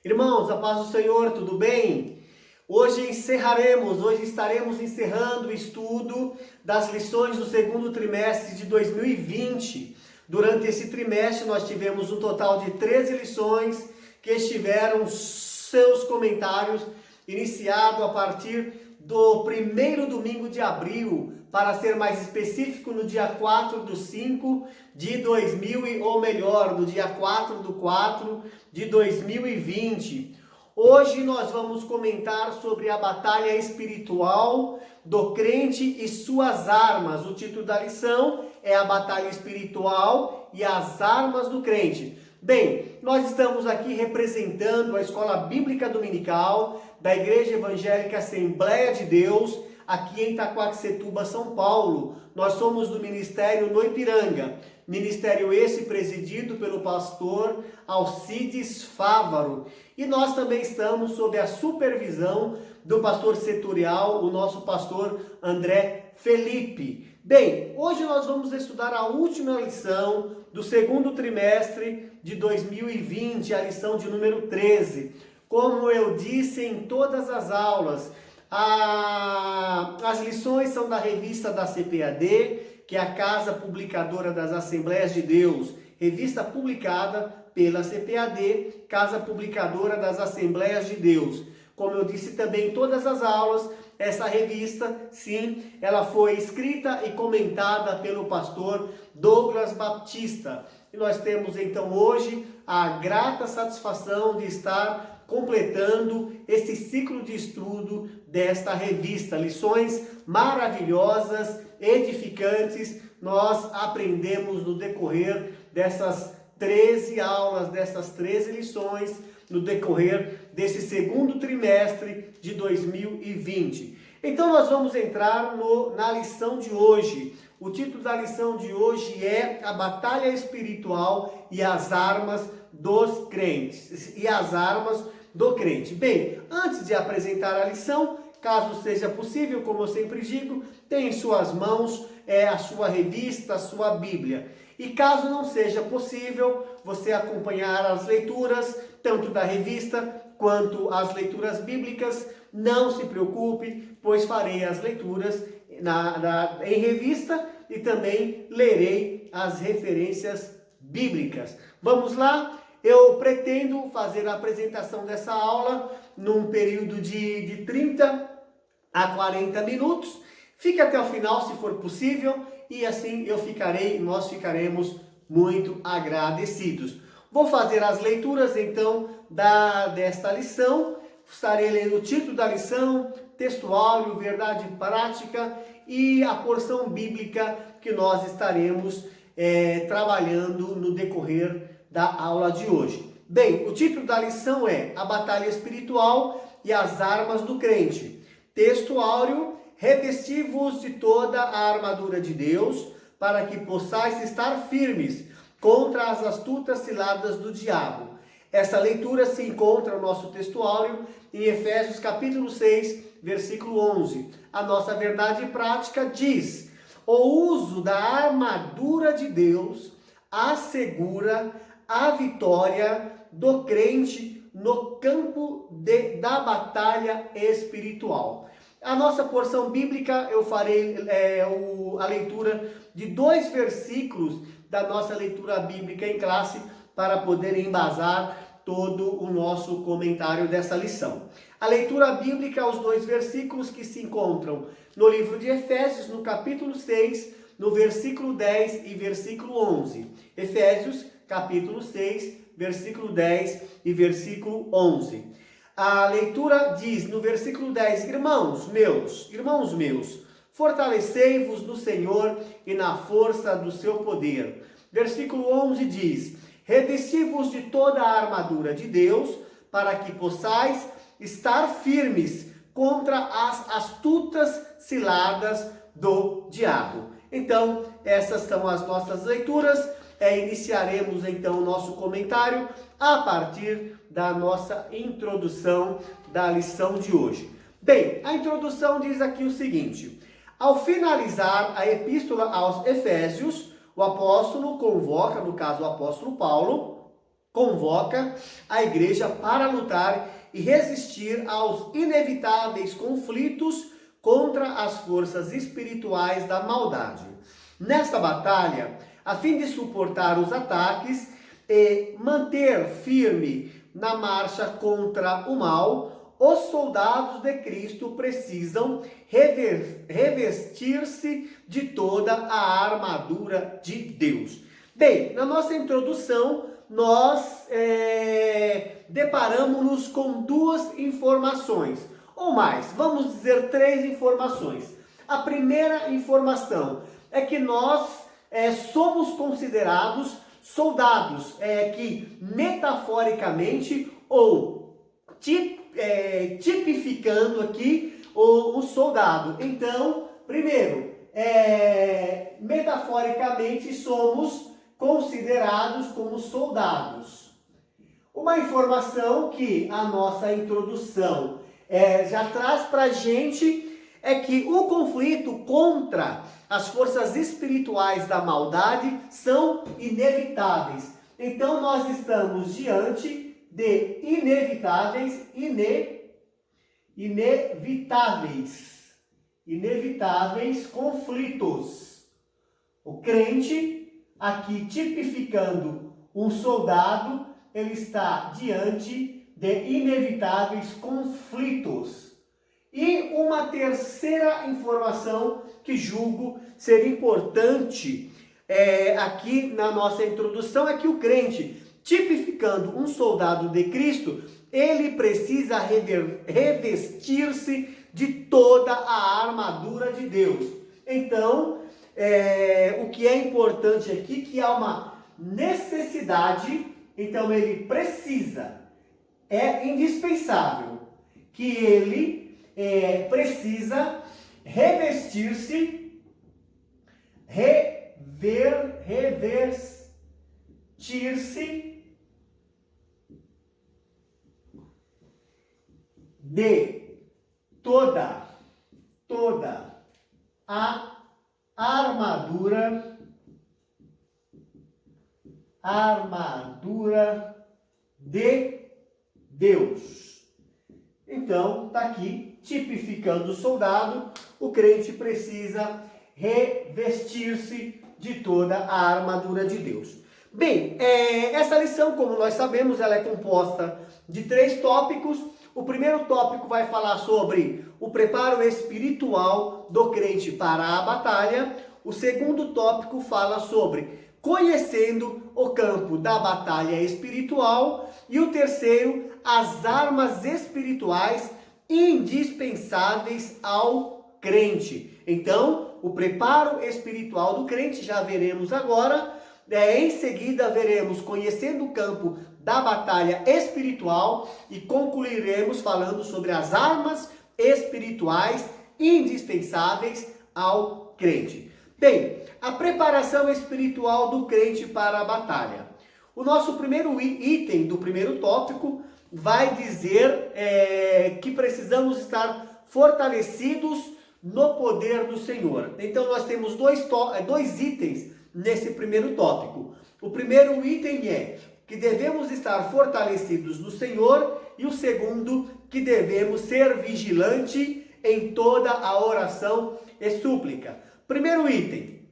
Irmãos, a paz do Senhor, tudo bem? Hoje estaremos encerrando o estudo das lições do segundo trimestre de 2020. Durante esse trimestre nós tivemos um total de 13 lições que estiveram seus comentários iniciado a partir do primeiro domingo de abril, para ser mais específico, no dia 4/5 de 2000, ou melhor, no dia 4/4 de 2020. Hoje nós vamos comentar sobre a batalha espiritual do crente e suas armas. O título da lição é a batalha espiritual e as armas do crente. Bem, nós estamos aqui representando a Escola Bíblica Dominical da Igreja Evangélica Assembleia de Deus, aqui em Itaquaquecetuba, São Paulo. Nós somos do Ministério no Ipiranga. Ministério esse presidido pelo pastor Alcides Fávaro. E nós também estamos sob a supervisão do pastor setorial, o nosso pastor André Felipe. Bem, hoje nós vamos estudar a última lição do segundo trimestre de 2020, a lição de número 13. Como eu disse em todas as aulas, as lições são da revista da CPAD, que é a Casa Publicadora das Assembleias de Deus, revista publicada pela CPAD, Casa Publicadora das Assembleias de Deus. Como eu disse também em todas as aulas, essa revista, sim, ela foi escrita e comentada pelo pastor Douglas Baptista. E nós temos então hoje a grata satisfação de estar completando esse ciclo de estudo desta revista. Lições maravilhosas, edificantes, nós aprendemos no decorrer dessas 13 aulas, dessas 13 lições, no decorrer desse segundo trimestre de 2020. Então nós vamos entrar na lição de hoje. O título da lição de hoje é a batalha espiritual e as armas dos crentes. E as armas do crente. Bem, antes de apresentar a lição, caso seja possível, como eu sempre digo, tenha em suas mãos a sua revista, a sua Bíblia. E caso não seja possível você acompanhar as leituras, tanto da revista quanto as leituras bíblicas, não se preocupe, pois farei as leituras em revista e também lerei as referências bíblicas. Vamos lá? Eu pretendo fazer a apresentação dessa aula num período de 30 a 40 minutos. Fique até o final, se for possível, e assim nós ficaremos muito agradecidos. Vou fazer as leituras, então, desta lição. Estarei lendo o título da lição, textuário, verdade prática e a porção bíblica que nós estaremos trabalhando no decorrer da aula de hoje. Bem, o título da lição é A Batalha Espiritual e as Armas do Crente. Texto áureo: revesti-vos de toda a armadura de Deus, para que possais estar firmes contra as astutas ciladas do diabo. Essa leitura se encontra no nosso texto áureo em Efésios capítulo 6, versículo 11. A nossa verdade prática diz: o uso da armadura de Deus assegura a vitória do crente no campo da batalha espiritual. A nossa porção bíblica, eu farei a leitura de 2 versículos da nossa leitura bíblica em classe para poder embasar todo o nosso comentário dessa lição. A leitura bíblica, os 2 versículos que se encontram no livro de Efésios, no capítulo 6, no versículo 10 e versículo 11. Efésios, capítulo 6, versículo 10 e versículo 11. A leitura diz no versículo 10: Irmãos meus, fortalecei-vos no Senhor e na força do seu poder. Versículo 11 diz: revesti-vos de toda a armadura de Deus, para que possais estar firmes contra as astutas ciladas do diabo. Então, essas são as nossas leituras. Iniciaremos então o nosso comentário a partir da nossa introdução da lição de hoje. Bem, a introdução diz aqui o seguinte: ao finalizar a epístola aos Efésios, o apóstolo convoca, no caso o apóstolo Paulo, convoca a igreja para lutar e resistir aos inevitáveis conflitos contra as forças espirituais da maldade. Nesta batalha, a fim de suportar os ataques e manter firme na marcha contra o mal, os soldados de Cristo precisam revestir-se de toda a armadura de Deus. Bem, na nossa introdução, nós deparamos-nos com duas informações, ou mais, vamos dizer 3 informações. A primeira informação é que nós somos considerados soldados, que metaforicamente ou tipificando aqui o soldado. Então, primeiro, metaforicamente somos considerados como soldados. Uma informação que a nossa introdução já traz para a gente é que o conflito contra as forças espirituais da maldade são inevitáveis. Então nós estamos diante de inevitáveis conflitos. O crente, aqui tipificando um soldado, ele está diante de inevitáveis conflitos. E uma terceira informação que julgo ser importante aqui na nossa introdução é que o crente, tipificando um soldado de Cristo, ele precisa revestir-se de toda a armadura de Deus. Então, o que é importante aqui, que há uma necessidade, então ele precisa, é indispensável, que ele precisa revestir-se de toda a armadura de Deus. Então, está aqui, tipificando o soldado, o crente precisa revestir-se de toda a armadura de Deus. Bem, essa lição, como nós sabemos, ela é composta de 3 tópicos. O primeiro tópico vai falar sobre o preparo espiritual do crente para a batalha. O segundo tópico fala sobre conhecendo o campo da batalha espiritual. E o terceiro, as armas espirituais indispensáveis ao crente. Então, o preparo espiritual do crente já veremos agora. Em seguida, veremos conhecendo o campo da batalha espiritual e concluiremos falando sobre as armas espirituais indispensáveis ao crente. Bem, a preparação espiritual do crente para a batalha. O nosso primeiro item do primeiro tópico vai dizer que precisamos estar fortalecidos no poder do Senhor. Então nós temos dois itens nesse primeiro tópico. O primeiro item é que devemos estar fortalecidos no Senhor, e o segundo, que devemos ser vigilantes em toda a oração e súplica. Primeiro item,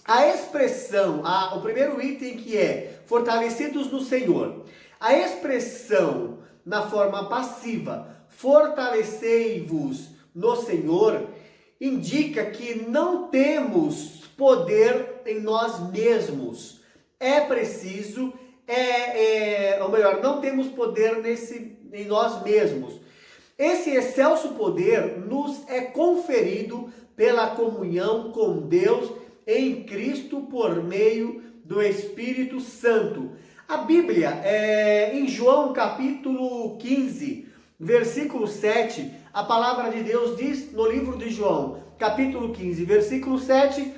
a expressão, o primeiro item que é fortalecidos no Senhor. A expressão na forma passiva, fortalecei-vos no Senhor, indica que não temos poder em nós mesmos. É preciso, ou melhor, não temos poder em nós mesmos. Esse excelso poder nos é conferido pela comunhão com Deus em Cristo por meio do Espírito Santo. A Bíblia, em João capítulo 15, versículo 7, a palavra de Deus diz no livro de João, capítulo 15, versículo 7,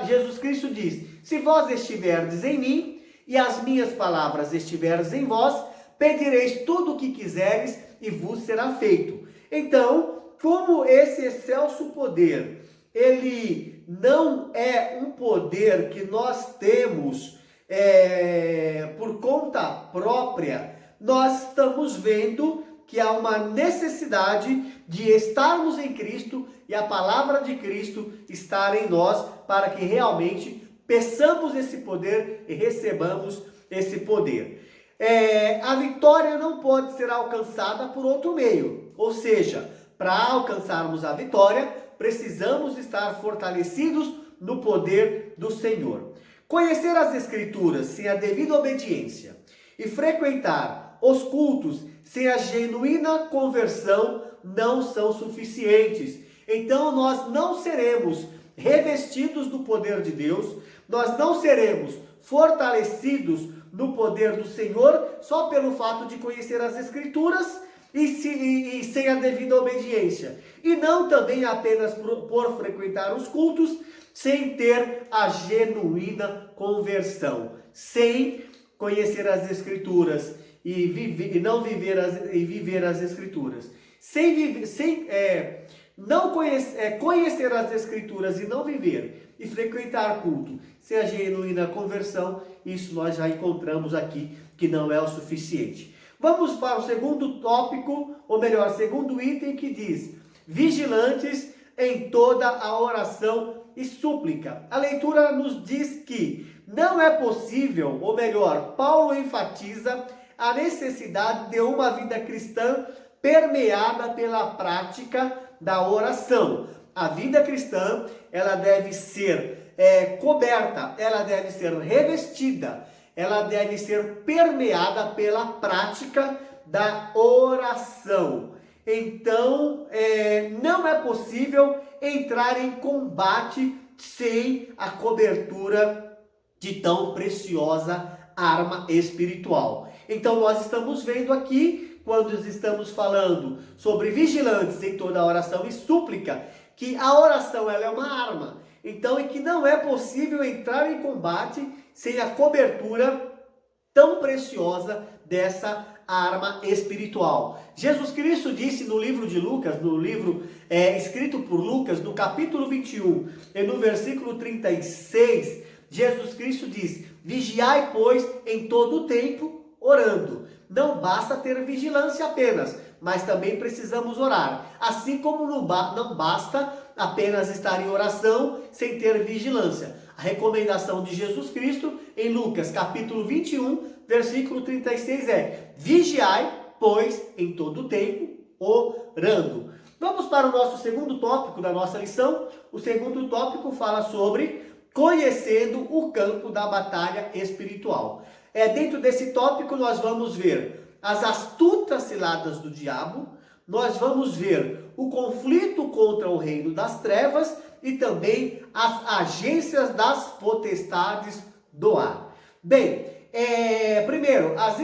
Jesus Cristo diz: se vós estiverdes em mim e as minhas palavras estiverdes em vós, pedireis tudo o que quiseres e vos será feito. Então, como esse excelso poder, ele não é um poder que nós temos por conta própria, nós estamos vendo que há uma necessidade de estarmos em Cristo e a palavra de Cristo estar em nós para que realmente peçamos esse poder e recebamos esse poder. A vitória não pode ser alcançada por outro meio, ou seja, para alcançarmos a vitória, precisamos estar fortalecidos no poder do Senhor. Conhecer as Escrituras sem a devida obediência e frequentar os cultos sem a genuína conversão não são suficientes. Então nós não seremos revestidos do poder de Deus, nós não seremos fortalecidos no poder do Senhor só pelo fato de conhecer as Escrituras e sem a devida obediência. E não também apenas por frequentar os cultos sem ter a genuína conversão, sem conhecer as Escrituras e viver as Escrituras. Conhecer as Escrituras e não viver e frequentar culto sem a genuína conversão, isso nós já encontramos aqui que não é o suficiente. Vamos para o segundo tópico, ou melhor, segundo item que diz: vigilantes em toda a oração e súplica. A leitura nos diz que não é possível, ou melhor, Paulo enfatiza a necessidade de uma vida cristã permeada pela prática da oração. A vida cristã, ela deve ser coberta, ela deve ser revestida, ela deve ser permeada pela prática da oração. Então, não é possível entrar em combate sem a cobertura de tão preciosa arma espiritual. Então, nós estamos vendo aqui, quando estamos falando sobre vigilantes em toda a oração e súplica, que a oração ela é uma arma. Então, que não é possível entrar em combate sem a cobertura tão preciosa dessa arma espiritual. Jesus Cristo disse no livro de Lucas, no livro escrito por Lucas, no capítulo 21 e no versículo 36, Jesus Cristo diz: vigiai, pois, em todo o tempo, orando. Não basta ter vigilância apenas, mas também precisamos orar. Assim como não basta apenas estar em oração sem ter vigilância. A recomendação de Jesus Cristo em Lucas capítulo 21, versículo 36 é: vigiai, pois, em todo o tempo, orando. Vamos para o nosso segundo tópico da nossa lição. O segundo tópico fala sobre conhecendo o campo da batalha espiritual. Dentro desse tópico nós vamos ver as astutas ciladas do diabo, nós vamos ver o conflito contra o reino das trevas e também as agências das potestades do ar. Bem, primeiro, as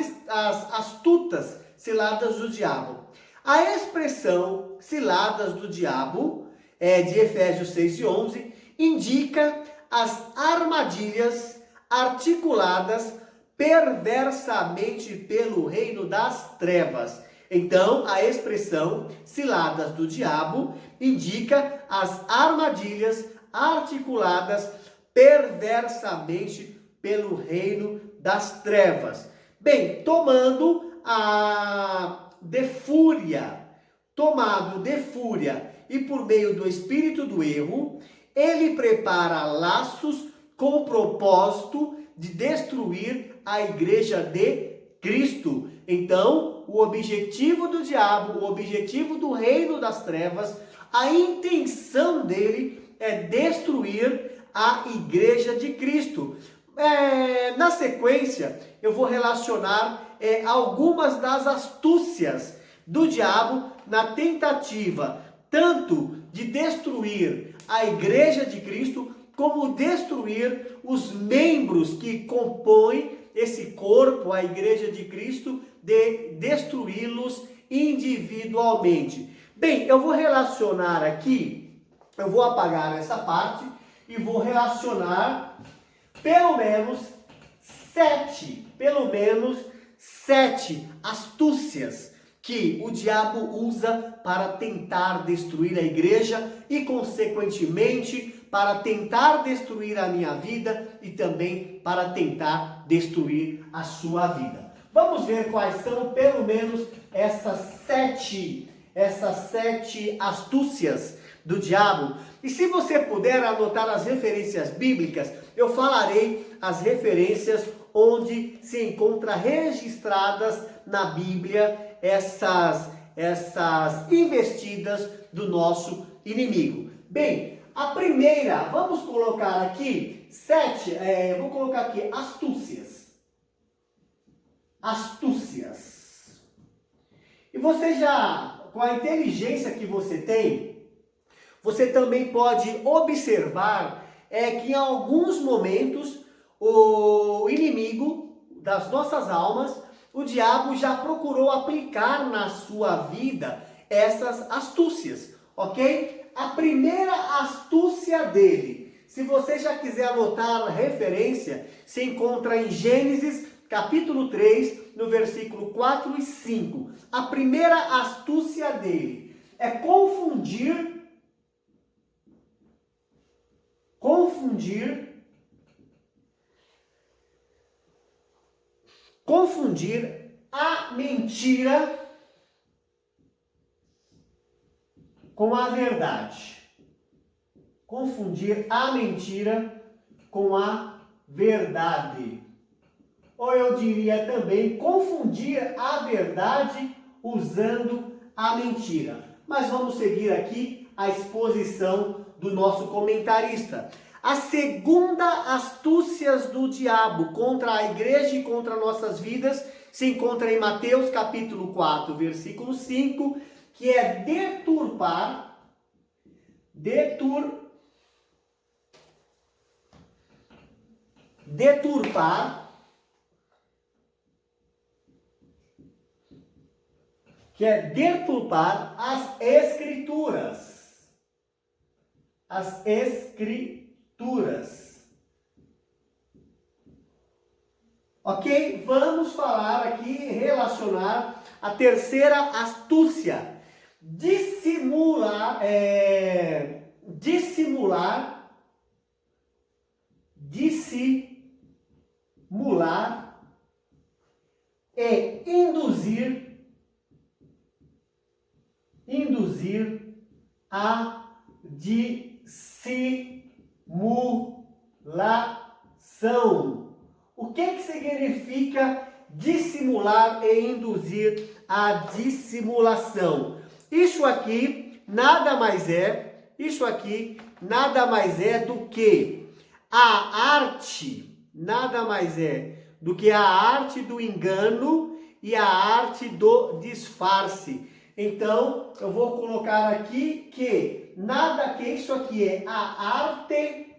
astutas ciladas do diabo. A expressão ciladas do diabo, de Efésios 6 e 11, indica as armadilhas articuladas perversamente pelo reino das trevas. Então, a expressão ciladas do diabo indica as armadilhas articuladas perversamente pelo reino das trevas. Bem, tomado de fúria e por meio do espírito do erro, ele prepara laços com o propósito de destruir a igreja de Cristo. Então, o objetivo do diabo, o objetivo do reino das trevas, a intenção dele é destruir a igreja de Cristo. Na sequência, eu vou relacionar algumas das astúcias do diabo na tentativa tanto de destruir a igreja de Cristo, como destruir os membros que compõem esse corpo, a igreja de Cristo, de destruí-los individualmente. Bem, eu vou relacionar aqui, eu vou apagar essa parte e vou relacionar pelo menos sete astúcias que o diabo usa para tentar destruir a igreja e, consequentemente, para tentar destruir a minha vida e também para tentar destruir a sua vida. Vamos ver quais são, pelo menos, essas sete astúcias do diabo. E se você puder anotar as referências bíblicas, eu falarei as referências onde se encontra registradas na Bíblia essas investidas do nosso inimigo. Bem, a primeira, vamos colocar aqui vou colocar aqui astúcias. Astúcias. E você já, com a inteligência que você tem, você também pode observar que em alguns momentos o inimigo das nossas almas, o diabo já procurou aplicar na sua vida essas astúcias, ok? A primeira astúcia dele, se você já quiser anotar a referência, se encontra em Gênesis capítulo 3, no versículo 4 e 5. A primeira astúcia dele é confundir a mentira com a verdade. Confundir a mentira com a verdade. Ou eu diria também confundir a verdade usando a mentira. Mas vamos seguir aqui a exposição do nosso comentarista. A segunda astúcia do diabo contra a igreja e contra nossas vidas se encontra em Mateus capítulo 4, versículo 5, que é deturpar as escrituras. As escrituras. Ok? Vamos falar aqui, relacionar a terceira astúcia. Dissimular e induzir a dissimulação. O que significa dissimular e induzir a dissimulação? Isso aqui nada mais é do que a arte do engano e a arte do disfarce. Então, eu vou colocar aqui que isso aqui é a arte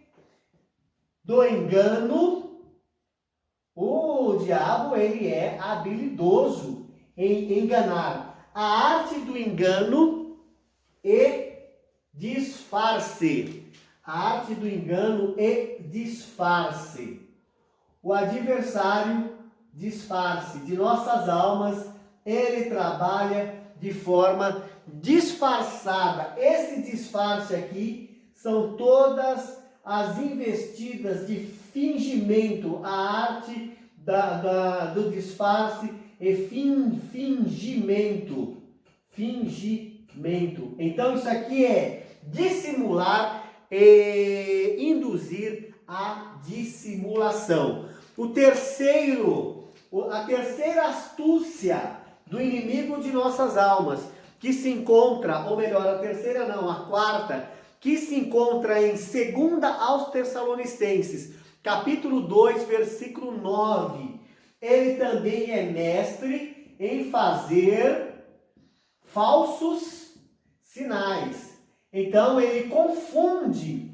do engano. O diabo, ele é habilidoso em enganar. A arte do engano e disfarce. A arte do engano e disfarce. O adversário disfarce de nossas almas, ele trabalha de forma disfarçada. Esse disfarce aqui são todas as investidas de fingimento, a arte do disfarce e fingimento. Então isso aqui é dissimular e induzir a dissimulação. A terceira astúcia do inimigo de nossas almas, que se encontra, ou melhor, a quarta, que se encontra em 2 aos Tessalonicenses, capítulo 2, versículo 9. Ele também é mestre em fazer falsos sinais. Então ele confunde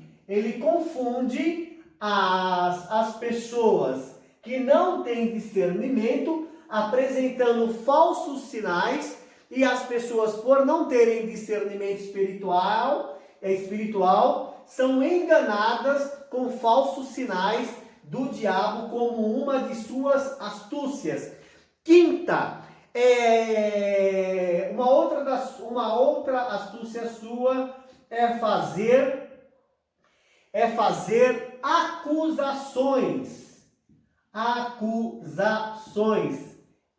as pessoas que não têm discernimento, apresentando falsos sinais, e as pessoas, por não terem discernimento espiritual, são enganadas com falsos sinais do diabo como uma de suas astúcias. Quinta, uma outra astúcia sua é fazer é fazer acusações. Acusações.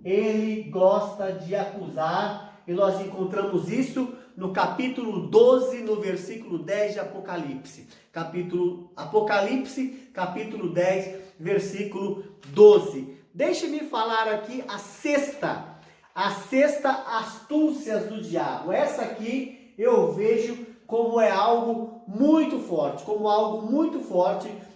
Ele gosta de acusar, e nós encontramos isso no capítulo 12, no versículo 10 de Apocalipse. Apocalipse, capítulo 10, versículo 12. Deixe-me falar aqui a sexta astúcia do diabo. Essa aqui eu vejo como é algo muito forte,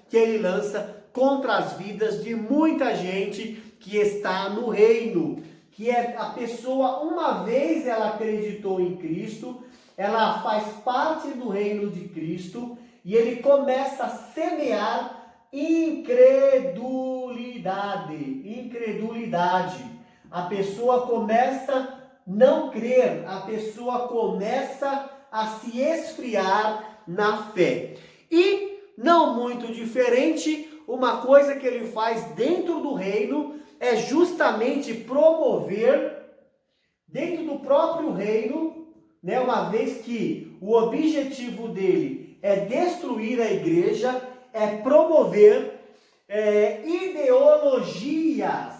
que ele lança contra as vidas de muita gente que está no reino, que é a pessoa, uma vez ela acreditou em Cristo, ela faz parte do reino de Cristo, e ele começa a semear incredulidade. A pessoa começa a não crer, a pessoa começa a se esfriar na fé. E, não muito diferente, uma coisa que ele faz dentro do reino é justamente promover, dentro do próprio reino, né, uma vez que o objetivo dele é destruir a igreja, é promover ideologias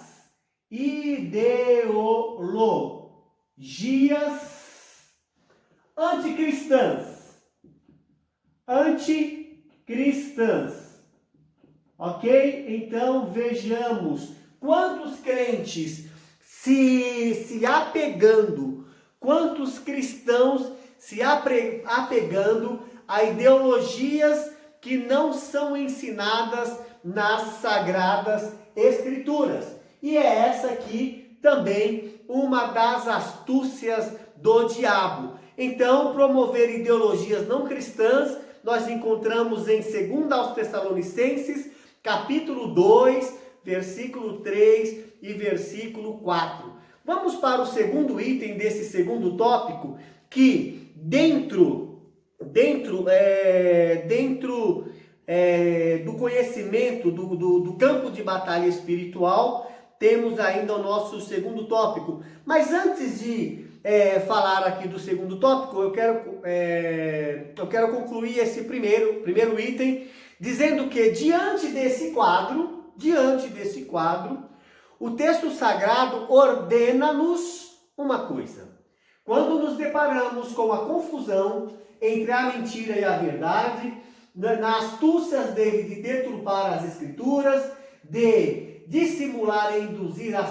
anticristãs. Ok? Então vejamos quantos crentes se apegando, quantos cristãos se apegando a ideologias que não são ensinadas nas Sagradas Escrituras. E é essa aqui também uma das astúcias do diabo. Então, promover ideologias não cristãs, nós encontramos em 2 aos Tessalonicenses, capítulo 2, versículo 3 e versículo 4. Vamos para o segundo item desse segundo tópico, que dentro do conhecimento do campo de batalha espiritual, temos ainda o nosso segundo tópico. Mas antes de falar aqui do segundo tópico, eu quero concluir esse primeiro item, dizendo que diante desse quadro, o texto sagrado ordena-nos uma coisa. Quando nos deparamos com a confusão entre a mentira e a verdade, nas astúcias dele de deturpar as escrituras, de dissimular e induzir a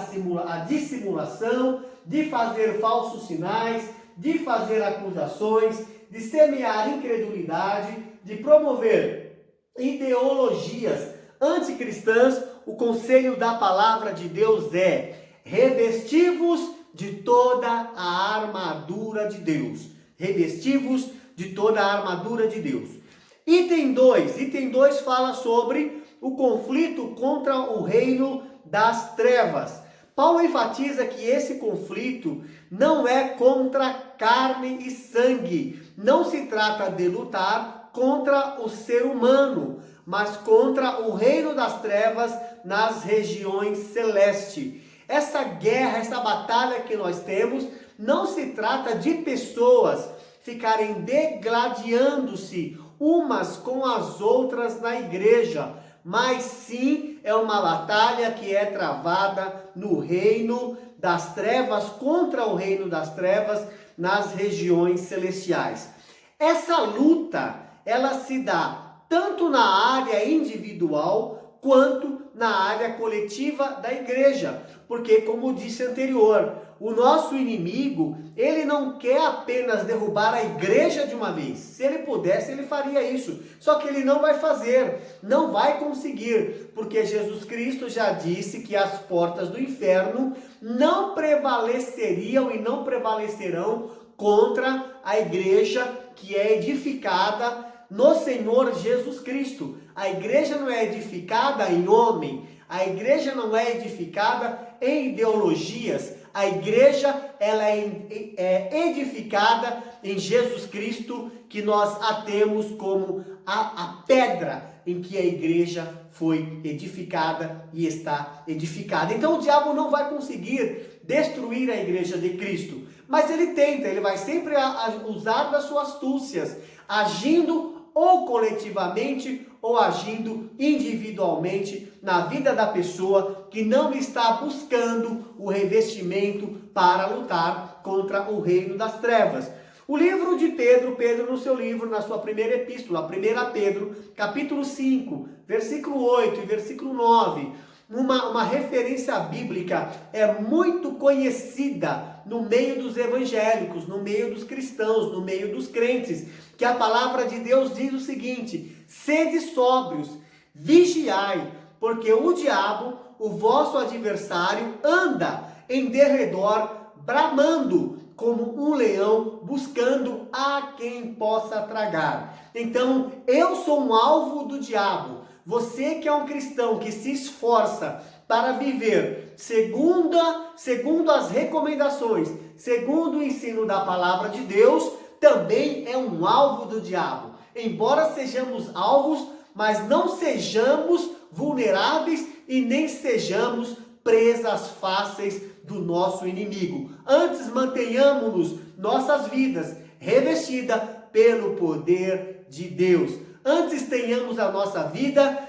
dissimulação, de fazer falsos sinais, de fazer acusações, de semear incredulidade, de promover ideologias anticristãs, o conselho da palavra de Deus é: revestivos de toda a armadura de Deus. Revestivos de toda a armadura de Deus. Item 2 fala sobre o conflito contra o reino das trevas. Paulo enfatiza que esse conflito não é contra carne e sangue. Não se trata de lutar contra o ser humano, mas contra o reino das trevas nas regiões celestes. Essa guerra, essa batalha que nós temos, não se trata de pessoas ficarem degladiando-se umas com as outras na igreja, mas sim é uma batalha que é travada no reino das trevas, contra o reino das trevas nas regiões celestiais. Essa luta, ela se dá tanto na área individual quanto na área coletiva da igreja, porque, como disse anterior, o nosso inimigo, ele não quer apenas derrubar a igreja de uma vez. Se ele pudesse, ele faria isso. Só que ele não vai fazer, não vai conseguir, porque Jesus Cristo já disse que as portas do inferno não prevaleceriam e não prevalecerão contra a igreja que é edificada no Senhor Jesus Cristo. A igreja não é edificada em homem, a igreja não é edificada em ideologias, a igreja ela é edificada em Jesus Cristo, que nós a temos como a pedra em que a igreja foi edificada e está edificada. Então o diabo não vai conseguir destruir a igreja de Cristo, mas ele tenta, ele vai sempre usar das suas astúcias, agindo ou coletivamente, ou agindo individualmente na vida da pessoa que não está buscando o revestimento para lutar contra o reino das trevas. O livro de Pedro no seu livro, na sua primeira epístola, 1 Pedro, capítulo 5, versículo 8 e versículo 9, uma referência bíblica muito conhecida no meio dos evangélicos, no meio dos cristãos, no meio dos crentes, que a palavra de Deus diz o seguinte: sede sóbrios, vigiai, porque o diabo, o vosso adversário, anda em derredor, bramando, como um leão, buscando a quem possa tragar. Então, eu sou um alvo do diabo. Você que é um cristão que se esforça para viver segundo as recomendações, segundo o ensino da palavra de Deus, também é um alvo do diabo. Embora sejamos alvos, mas não sejamos vulneráveis e nem sejamos presas fáceis do nosso inimigo. Antes, mantenhamos nossas vidas revestidas pelo poder de Deus. Antes, tenhamos a nossa vida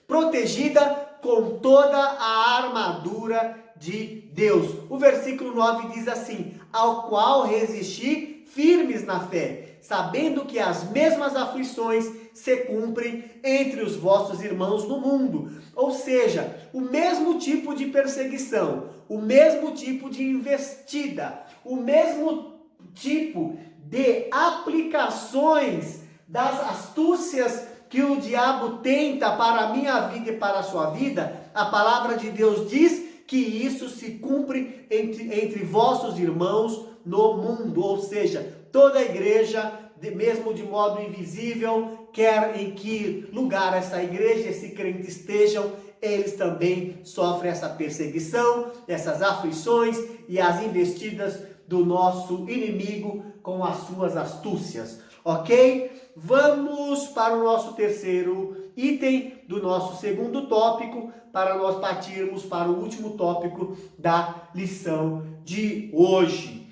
protegida com toda a armadura de Deus. O versículo 9 diz assim: ao qual resisti firmes na fé, sabendo que as mesmas aflições se cumprem entre os vossos irmãos no mundo. Ou seja, o mesmo tipo de perseguição, o mesmo tipo de investida, o mesmo tipo de aplicações das astúcias que o diabo tenta para a minha vida e para a sua vida. A palavra de Deus diz que isso se cumpre entre vossos irmãos no mundo. Ou seja, toda a igreja, mesmo de modo invisível, quer em que lugar essa igreja, esse crente estejam, eles também sofrem essa perseguição, essas aflições e as investidas do nosso inimigo com as suas astúcias, ok? Vamos para o nosso terceiro item do nosso segundo tópico, para nós partirmos para o último tópico da lição de hoje.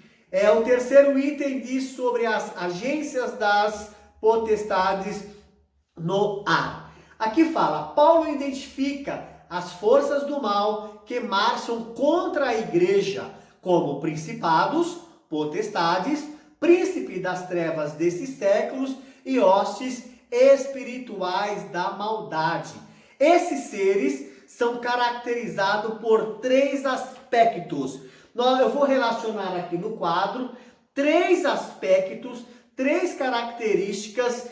O terceiro item diz sobre as agências das potestades no ar. Aqui fala, Paulo identifica as forças do mal que marcham contra a igreja, como principados, potestades, príncipe das trevas desses séculos e hostes espirituais da maldade. Esses seres são caracterizados por 3 aspectos. Eu vou relacionar aqui no quadro 3 aspectos, 3 características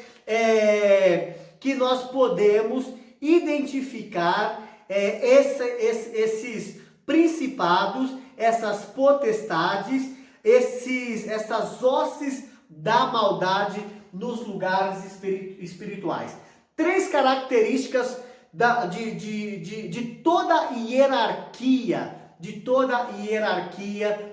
que nós podemos identificar esses principados, essas potestades, essas hostes da maldade nos lugares espirituais. 3 características de toda a hierarquia,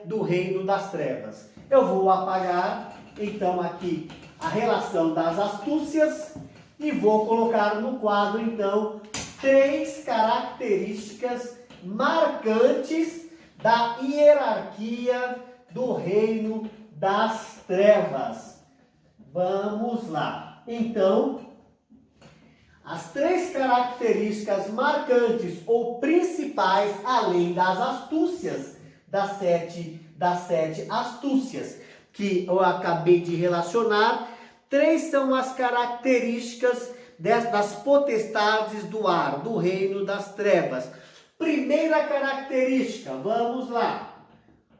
do reino das trevas. Eu vou apagar então aqui a relação das astúcias e vou colocar no quadro então 3 características marcantes da hierarquia do reino das trevas. Vamos lá. Então, as 3 características marcantes ou principais, além das astúcias, das sete astúcias que eu acabei de relacionar, 3 são as características das potestades do ar, do reino das trevas. Primeira característica, vamos lá.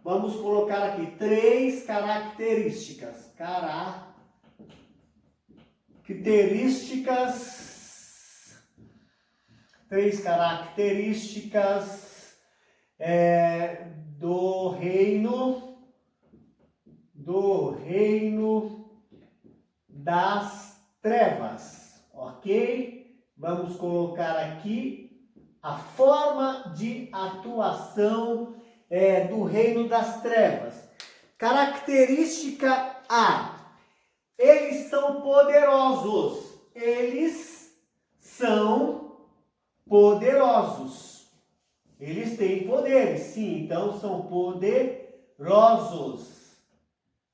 Vamos colocar aqui 3 características. Três características do reino das trevas, ok? Vamos colocar aqui a forma de atuação do reino das trevas. Característica A: eles são poderosos. Eles são poderosos. Eles têm poderes, sim, então são poderosos.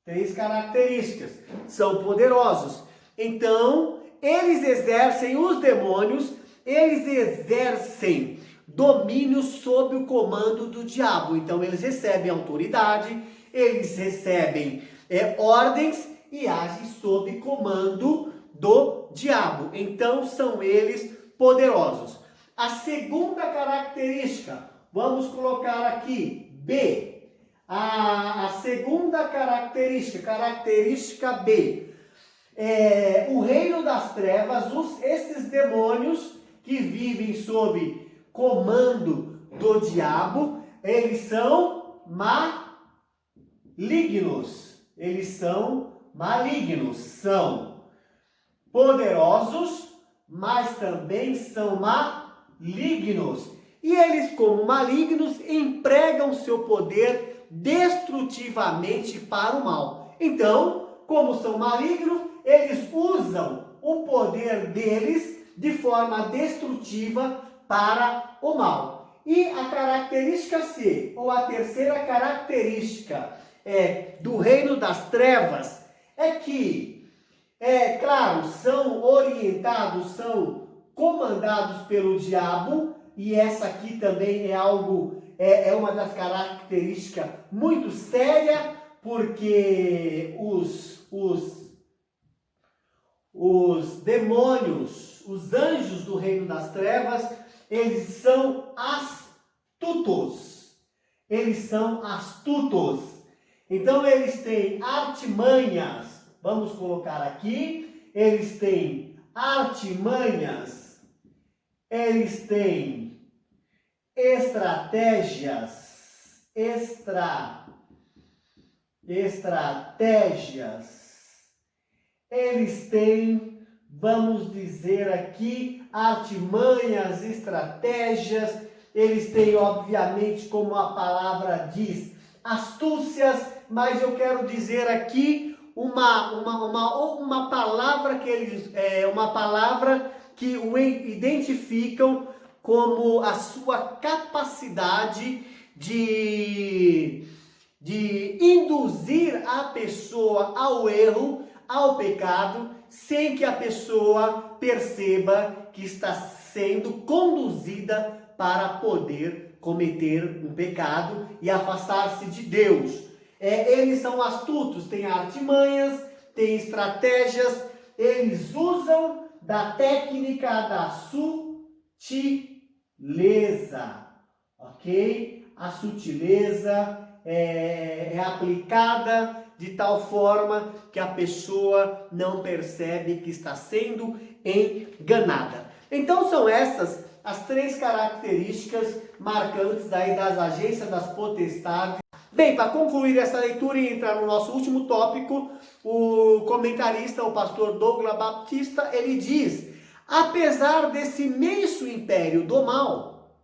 Três características. São poderosos. Então, eles exercem, os demônios, eles exercem domínio sob o comando do diabo. Então, eles recebem autoridade, eles recebem ordens e agem sob comando do diabo. Então, são eles poderosos. A segunda característica, vamos colocar aqui, B. A segunda característica B. O reino das trevas, esses demônios que vivem sob comando do diabo, eles são malignos. Eles são malignos, são poderosos, mas também são malignos. E eles, como malignos, empregam seu poder destrutivamente para o mal. Então, como são malignos, eles usam o poder deles de forma destrutiva para o mal. E a característica C, ou a terceira característica do reino das trevas, é que, claro, são orientados, são comandados pelo diabo, e essa aqui também é algo, é uma das características muito séria, porque os demônios, os anjos do reino das trevas, eles são astutos. Eles são astutos. Então eles têm artimanhas. Vamos colocar aqui. Eles têm artimanhas. Eles têm estratégias. Eles têm, vamos dizer aqui, artimanhas, estratégias. Eles têm, obviamente, como a palavra diz, astúcias, mas eu quero dizer aqui uma palavra que eles, uma palavra que o identificam como a sua capacidade de induzir a pessoa ao erro, ao pecado, sem que a pessoa perceba que está sendo conduzida para poder cometer um pecado e afastar-se de Deus. Eles são astutos, têm artimanhas, têm estratégias, eles usam da técnica da sutileza, ok? A sutileza é aplicada de tal forma que a pessoa não percebe que está sendo enganada. Então são essas as três características marcantes aí das agências das potestades. Bem, para concluir essa leitura e entrar no nosso último tópico, o comentarista, o pastor Douglas Baptista, ele diz: apesar desse imenso império do mal,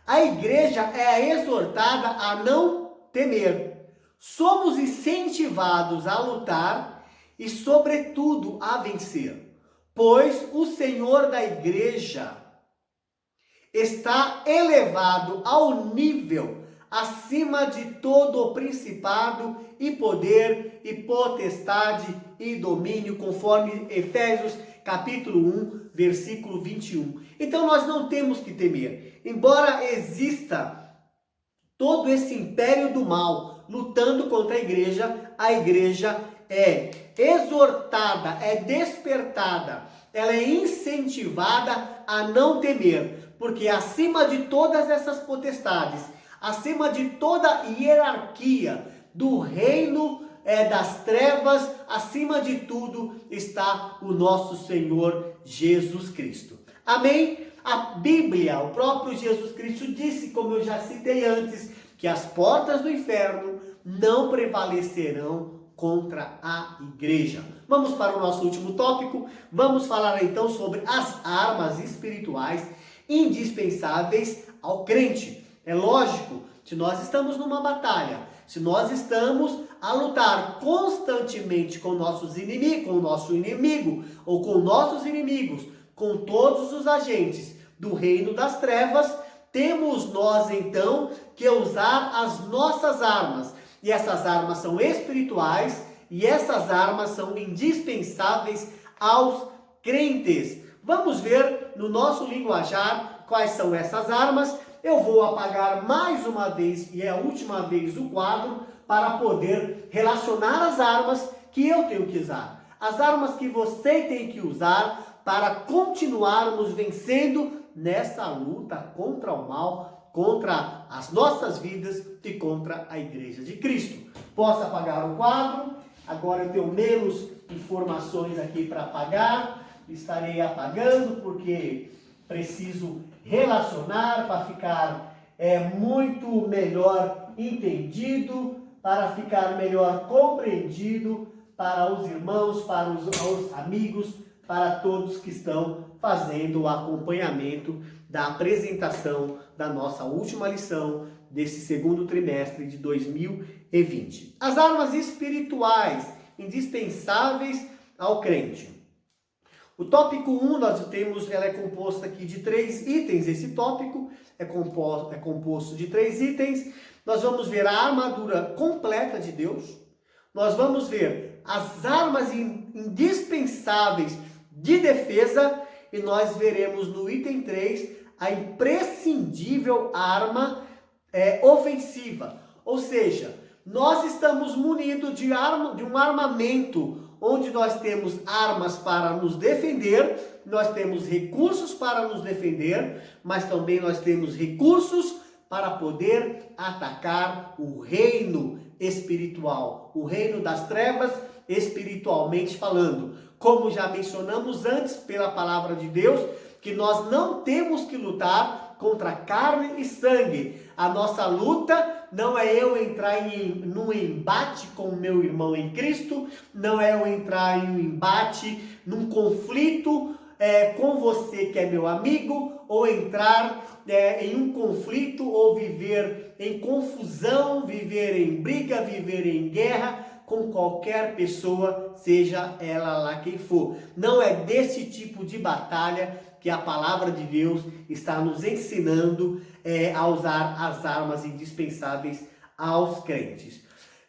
a igreja é exortada a não temer. Somos incentivados a lutar e, sobretudo, a vencer, pois o Senhor da igreja está elevado ao nível acima de todo o principado e poder e potestade e domínio, conforme Efésios capítulo 1, versículo 21. Então nós não temos que temer. Embora exista todo esse império do mal lutando contra a igreja é exortada, é despertada, ela é incentivada a não temer, porque acima de todas essas potestades, acima de toda hierarquia do reino das trevas, acima de tudo está o nosso Senhor Jesus Cristo. Amém? A Bíblia, o próprio Jesus Cristo disse, como eu já citei antes, que as portas do inferno não prevalecerão contra a igreja. Vamos para o nosso último tópico. Vamos falar então sobre as armas espirituais indispensáveis ao crente. É lógico, se nós estamos numa batalha, se nós estamos a lutar constantemente com nossos inimigos, com o nosso inimigo, ou com nossos inimigos, com todos os agentes do reino das trevas, temos nós então que usar as nossas armas. e essas armas são espirituais, e essas armas são indispensáveis aos crentes. Vamos ver no nosso linguajar quais são essas armas. Eu vou apagar mais uma vez, e é a última vez, o quadro, para poder relacionar as armas que eu tenho que usar. As armas que você tem que usar para continuarmos vencendo nessa luta contra o mal, contra as nossas vidas e contra a Igreja de Cristo. Posso apagar o quadro? Agora eu tenho menos informações aqui para apagar. Estarei apagando porque preciso relacionar para ficar muito melhor entendido, para ficar melhor compreendido para os irmãos, para os amigos, para todos que estão fazendo o acompanhamento da apresentação da nossa última lição desse segundo trimestre de 2020. As armas espirituais indispensáveis ao crente. O tópico 1, ela é composta aqui de 3 itens. Esse tópico é composto de 3 itens. Nós vamos ver a armadura completa de Deus. Nós vamos ver as armas indispensáveis de defesa. E nós veremos no item 3 a imprescindível arma ofensiva. Ou seja, nós estamos munidos de um armamento onde nós temos armas para nos defender, nós temos recursos para nos defender, mas também nós temos recursos para poder atacar o reino espiritual, o reino das trevas, espiritualmente falando. Como já mencionamos antes pela palavra de Deus, que nós não temos que lutar contra carne e sangue. A nossa luta não é eu entrar num embate com o meu irmão em Cristo, não é eu entrar em um embate, num conflito com você que é meu amigo, ou entrar em um conflito, ou viver em confusão, viver em briga, viver em guerra com qualquer pessoa, seja ela lá quem for. Não é desse tipo de batalha que a palavra de Deus está nos ensinando a usar as armas indispensáveis aos crentes.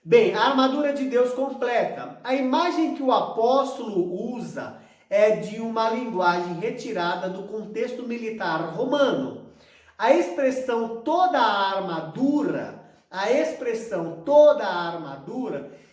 Bem, a armadura de Deus completa. A imagem que o apóstolo usa é de uma linguagem retirada do contexto militar romano. A expressão toda a armadura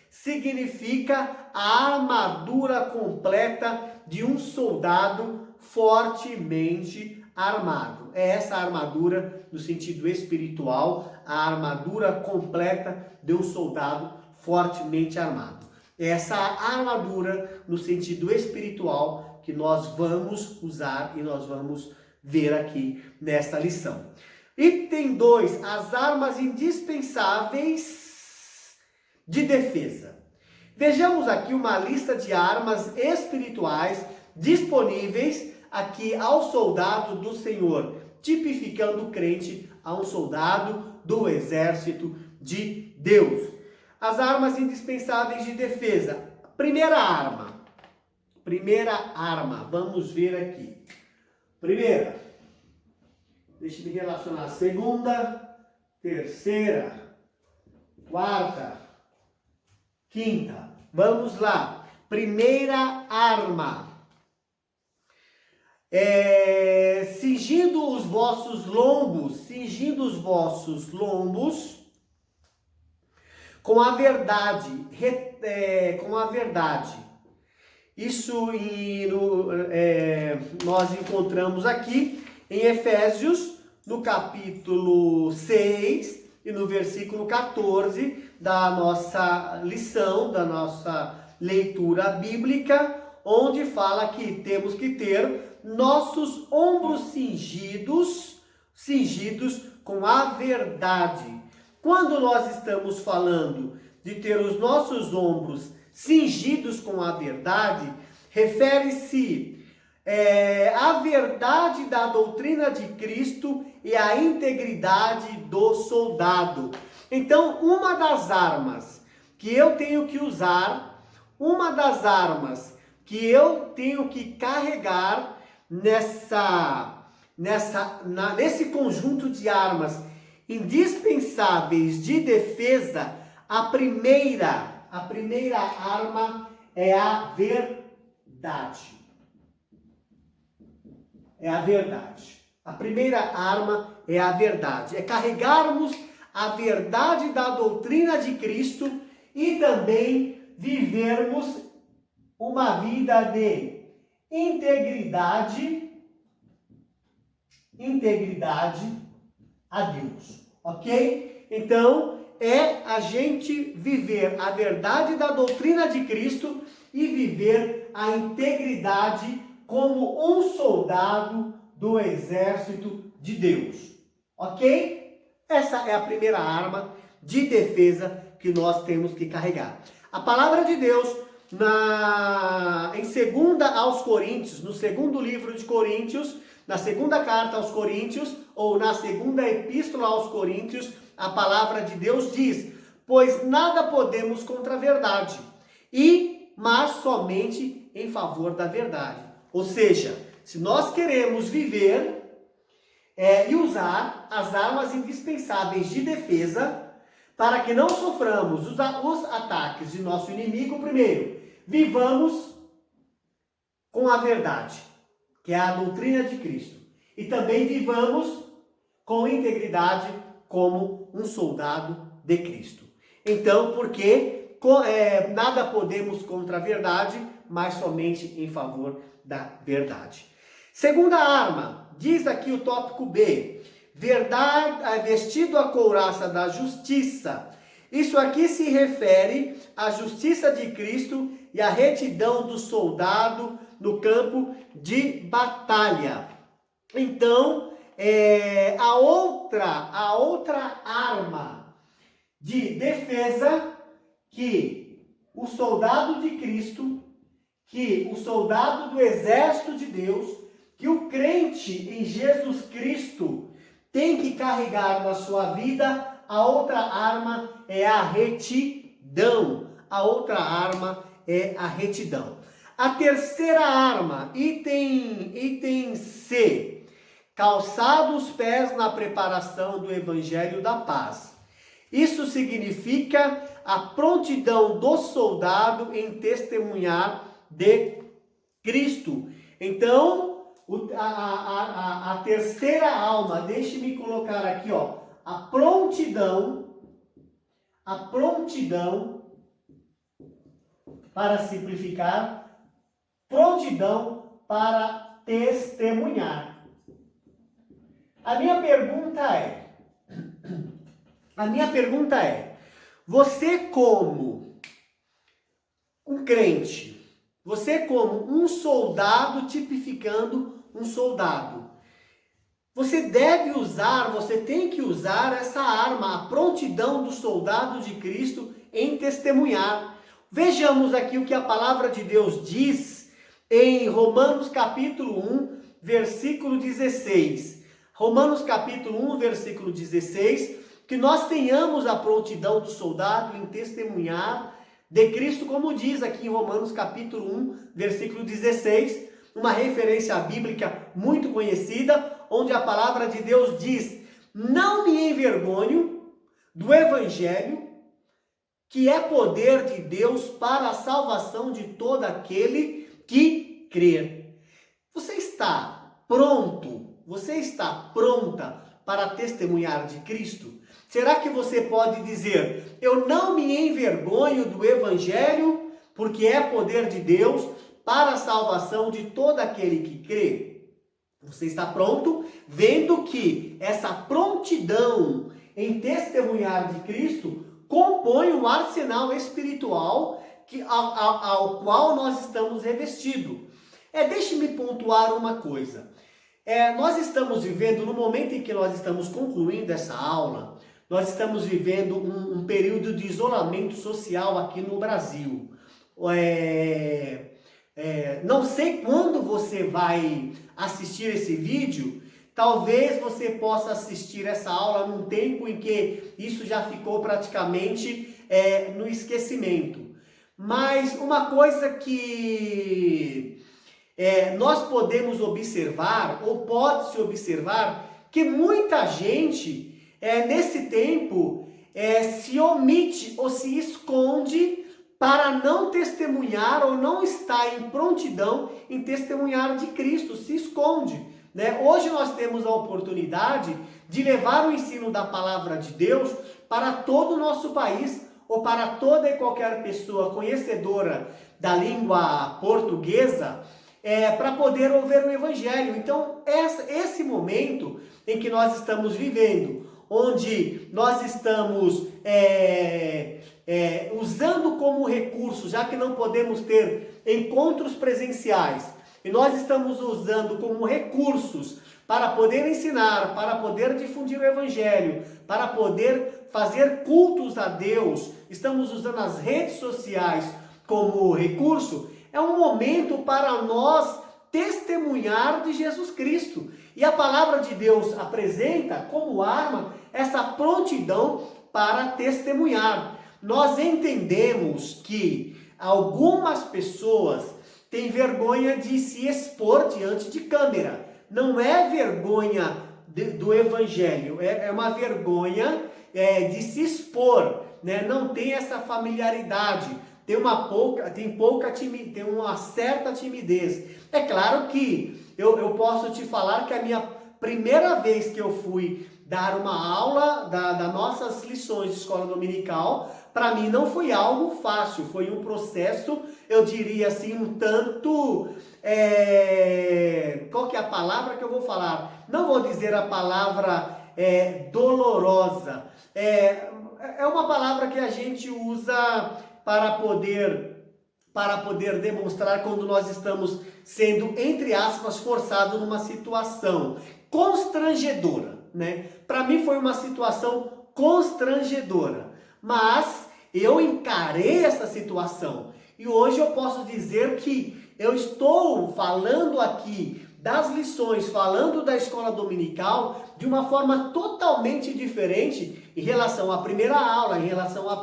significa a armadura completa de um soldado fortemente armado. É essa armadura no sentido espiritual, a armadura completa de um soldado fortemente armado. Essa armadura no sentido espiritual que nós vamos usar e nós vamos ver aqui nesta lição. Item 2, as armas indispensáveis de defesa. Vejamos aqui uma lista de armas espirituais disponíveis aqui ao soldado do Senhor, tipificando o crente a um soldado do exército de Deus. As armas indispensáveis de defesa. Primeira arma, vamos ver aqui. Primeira, deixa eu me relacionar. Segunda, terceira, quarta, quinta. Vamos lá. Primeira arma. Cingindo os vossos lombos com a verdade, Isso nós encontramos aqui em Efésios, no capítulo 6 e no versículo 14 da nossa lição, da nossa leitura bíblica, onde fala que temos que ter nossos ombros cingidos com a verdade. Quando nós estamos falando de ter os nossos ombros cingidos com a verdade, refere-se à verdade da doutrina de Cristo e à integridade do soldado. Então, uma das armas que eu tenho que usar, uma das armas que eu tenho que carregar nesse conjunto de armas indispensáveis de defesa, A primeira arma é a verdade. É a verdade. A primeira arma é a verdade. É carregarmos a verdade da doutrina de Cristo e também vivermos uma vida de integridade a Deus, ok? Então, é a gente viver a verdade da doutrina de Cristo e viver a integridade como um soldado do exército de Deus, ok? Essa é a primeira arma de defesa que nós temos que carregar. A palavra de Deus, em 2 aos Coríntios, no segundo livro de Coríntios, na segunda carta aos Coríntios, ou na segunda epístola aos Coríntios, a palavra de Deus diz: pois nada podemos contra a verdade, mas somente em favor da verdade. Ou seja, se nós queremos viver e usar as armas indispensáveis de defesa, para que não soframos os ataques de nosso inimigo, primeiro, vivamos com a verdade, que é a doutrina de Cristo. E também vivamos com integridade como um soldado de Cristo. Então, porque nada podemos contra a verdade, mas somente em favor da verdade. Segunda arma, diz aqui o tópico B, verdade, vestido a couraça da justiça. Isso aqui se refere à justiça de Cristo e à retidão do soldado no campo de batalha. Então, a outra arma de defesa que o soldado de Cristo, que o soldado do exército de Deus, que o crente em Jesus Cristo tem que carregar na sua vida, a outra arma é a retidão. A outra arma é a retidão. A terceira arma, item C, calçar os pés na preparação do evangelho da paz. Isso significa a prontidão do soldado em testemunhar de Cristo. Então, a terceira alma, deixe-me colocar aqui, ó, a prontidão, para simplificar, prontidão para testemunhar. A minha pergunta é, você como um crente, você como um soldado tipificando um soldado, você tem que usar essa arma, a prontidão do soldado de Cristo em testemunhar. Vejamos aqui o que a palavra de Deus diz em Romanos capítulo 1, versículo 16. Romanos capítulo 1, versículo 16, que nós tenhamos a prontidão do soldado em testemunhar de Cristo, como diz aqui em Romanos capítulo 1, versículo 16, uma referência bíblica muito conhecida, onde a palavra de Deus diz: não me envergonho do evangelho, que é poder de Deus para a salvação de todo aquele que crer. Você está pronto? Você está pronta para testemunhar de Cristo? Será que você pode dizer: eu não me envergonho do evangelho, porque é poder de Deus para a salvação de todo aquele que crê? Você está pronto? Vendo que essa prontidão em testemunhar de Cristo compõe um arsenal espiritual ao qual nós estamos revestidos. Deixe-me pontuar uma coisa. Nós estamos vivendo, no momento em que nós estamos concluindo essa aula, nós estamos vivendo um período de isolamento social aqui no Brasil. Não sei quando você vai assistir esse vídeo. Talvez você possa assistir essa aula num tempo em que isso já ficou praticamente no esquecimento. Mas uma coisa que nós podemos observar, ou pode-se observar, que muita gente, nesse tempo, se omite ou se esconde para não testemunhar ou não estar em prontidão em testemunhar de Cristo, se esconde, né? Hoje nós temos a oportunidade de levar o ensino da palavra de Deus para todo o nosso país, ou para toda e qualquer pessoa conhecedora da língua portuguesa, para poder ouvir o Evangelho. Então, esse momento em que nós estamos vivendo, onde nós estamos usando como recurso, já que não podemos ter encontros presenciais, e nós estamos usando como recursos para poder ensinar, para poder difundir o Evangelho, para poder fazer cultos a Deus, estamos usando as redes sociais como recurso, é um momento para nós testemunhar de Jesus Cristo. E a palavra de Deus apresenta como arma essa prontidão para testemunhar. Nós entendemos que algumas pessoas têm vergonha de se expor diante de câmera. Não é vergonha do Evangelho, é uma vergonha de se expor, né? Não tem essa familiaridade, tem uma certa timidez. É claro que eu posso te falar que a minha primeira vez que eu fui dar uma aula das nossas lições de escola dominical, para mim não foi algo fácil, foi um processo, eu diria assim, um tanto... qual que é a palavra que eu vou falar? Não vou dizer a palavra dolorosa. É uma palavra que a gente usa para poder demonstrar quando nós estamos sendo, entre aspas, forçado numa situação constrangedora, né? Para mim foi uma situação constrangedora, mas eu encarei essa situação e hoje eu posso dizer que eu estou falando aqui das lições, falando da escola dominical de uma forma totalmente diferente em relação à primeira aula, em relação à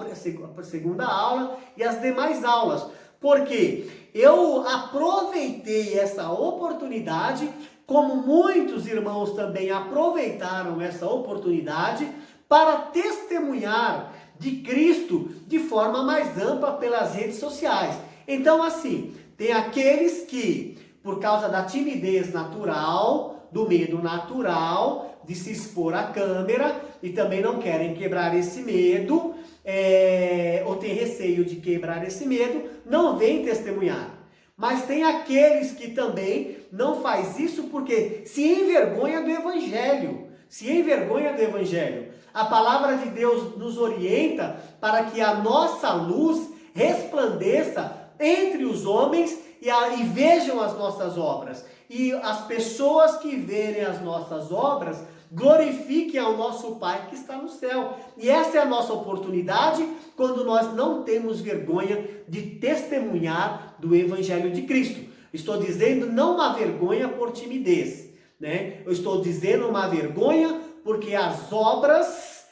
segunda aula e às demais aulas. Porque eu aproveitei essa oportunidade, como muitos irmãos também aproveitaram essa oportunidade para testemunhar de Cristo de forma mais ampla pelas redes sociais. Então, assim, tem aqueles que, por causa da timidez natural, do medo natural de se expor à câmera, e também não querem quebrar esse medo, ou tem receio de quebrar esse medo, não vêm testemunhar. Mas tem aqueles que também não faz isso porque se envergonha do Evangelho. Se envergonha do Evangelho. A palavra de Deus nos orienta para que a nossa luz resplandeça entre os homens e vejam as nossas obras. E as pessoas que verem as nossas obras glorifiquem ao nosso Pai que está no céu. E essa é a nossa oportunidade quando nós não temos vergonha de testemunhar do Evangelho de Cristo. Estou dizendo não uma vergonha por timidez, né? Eu estou dizendo uma vergonha porque as obras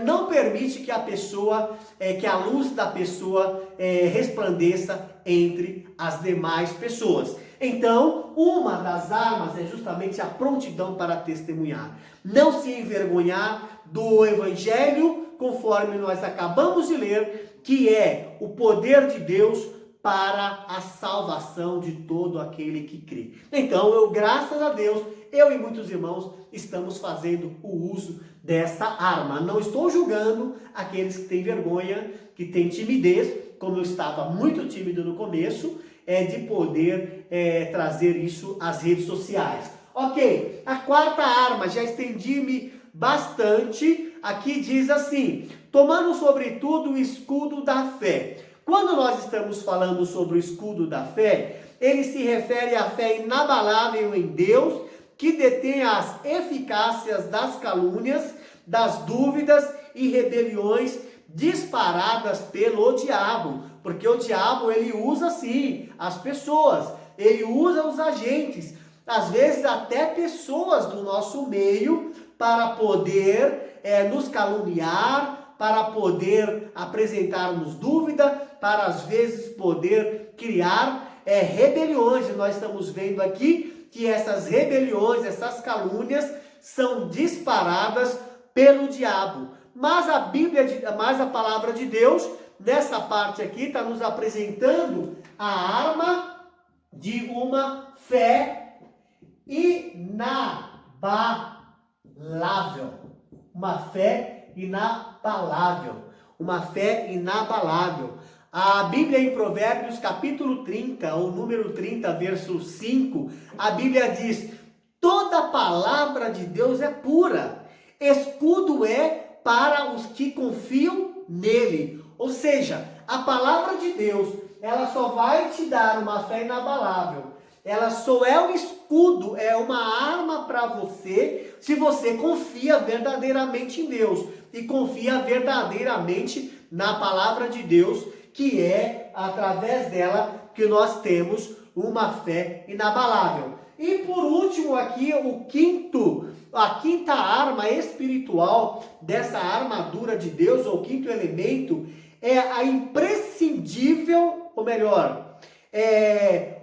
não permitem que a pessoa, que a luz da pessoa resplandeça entre as demais pessoas. Então, uma das armas é justamente a prontidão para testemunhar. Não se envergonhar do Evangelho, conforme nós acabamos de ler, que é o poder de Deus para a salvação de todo aquele que crê. Então, graças a Deus, eu e muitos irmãos estamos fazendo o uso dessa arma. Não estou julgando aqueles que têm vergonha, que têm timidez, como eu estava muito tímido no começo, de poder trazer isso às redes sociais. Ok, a quarta arma, já estendi-me bastante, aqui diz assim: tomando sobretudo o escudo da fé. Quando nós estamos falando sobre o escudo da fé, ele se refere à fé inabalável em Deus, que detém as eficácias das calúnias, das dúvidas e rebeliões disparadas pelo diabo. Porque o diabo, ele usa sim as pessoas, ele usa os agentes, às vezes até pessoas do nosso meio, para poder nos caluniar, para poder apresentar-nos dúvida, para às vezes poder criar rebeliões. E nós estamos vendo aqui que essas rebeliões, essas calúnias são disparadas pelo diabo. mas mas a palavra de Deus, nessa parte aqui, está nos apresentando a arma de uma fé inabalável. Uma fé inabalável. Uma fé inabalável. A Bíblia em Provérbios capítulo 30, o número 30, verso 5, a Bíblia diz: toda palavra de Deus é pura, escudo é para os que confiam nele. Ou seja, a palavra de Deus, ela só vai te dar uma fé inabalável. Ela só é um escudo, é uma arma para você, se você confia verdadeiramente em Deus e confia verdadeiramente na palavra de Deus, que é através dela que nós temos uma fé inabalável. E por último aqui, a quinta arma espiritual dessa armadura de Deus, ou quinto elemento, é a imprescindível, ou melhor,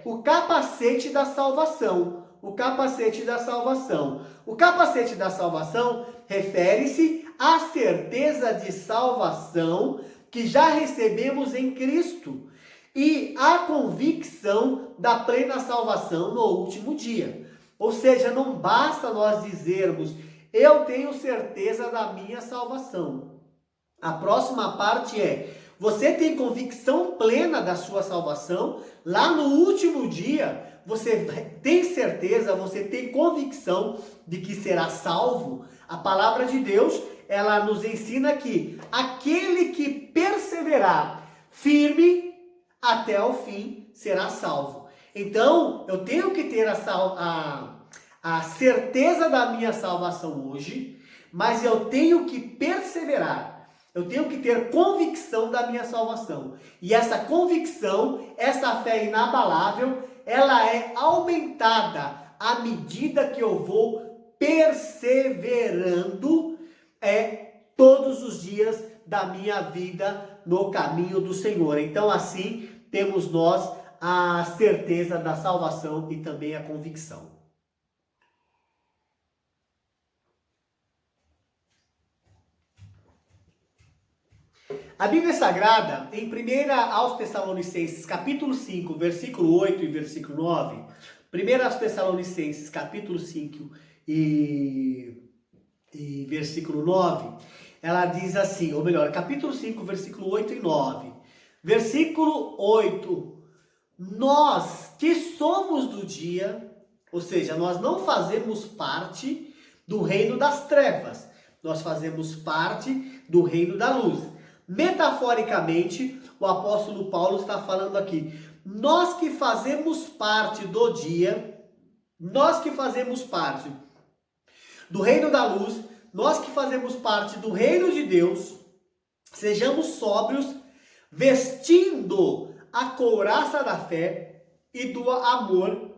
o capacete da salvação. O capacete da salvação. O capacete da salvação refere-se à certeza de salvação que já recebemos em Cristo e à convicção da plena salvação no último dia. Ou seja, não basta nós dizermos: eu tenho certeza da minha salvação. A próxima parte é: você tem convicção plena da sua salvação? Lá no último dia, você tem certeza, você tem convicção de que será salvo? A palavra de Deus, ela nos ensina que aquele que perseverar firme até o fim será salvo. Então, eu tenho que ter a certeza da minha salvação hoje, mas eu tenho que perseverar. Eu tenho que ter convicção da minha salvação. E essa convicção, essa fé inabalável, ela é aumentada à medida que eu vou perseverando todos os dias da minha vida no caminho do Senhor. Então, assim, temos nós a certeza da salvação e também a convicção. A Bíblia Sagrada, em 1 aos Tessalonicenses, capítulo 5, versículo 8 e versículo 9, 1 aos Tessalonicenses, capítulo 5 e versículo 9, ela diz assim, ou melhor, capítulo 5, versículo 8 e 9. Versículo 8, nós que somos do dia, ou seja, nós não fazemos parte do reino das trevas, nós fazemos parte do reino da luz. Metaforicamente, o apóstolo Paulo está falando aqui, nós que fazemos parte do dia, nós que fazemos parte do reino da luz, nós que fazemos parte do reino de Deus, sejamos sóbrios, vestindo a couraça da fé e do amor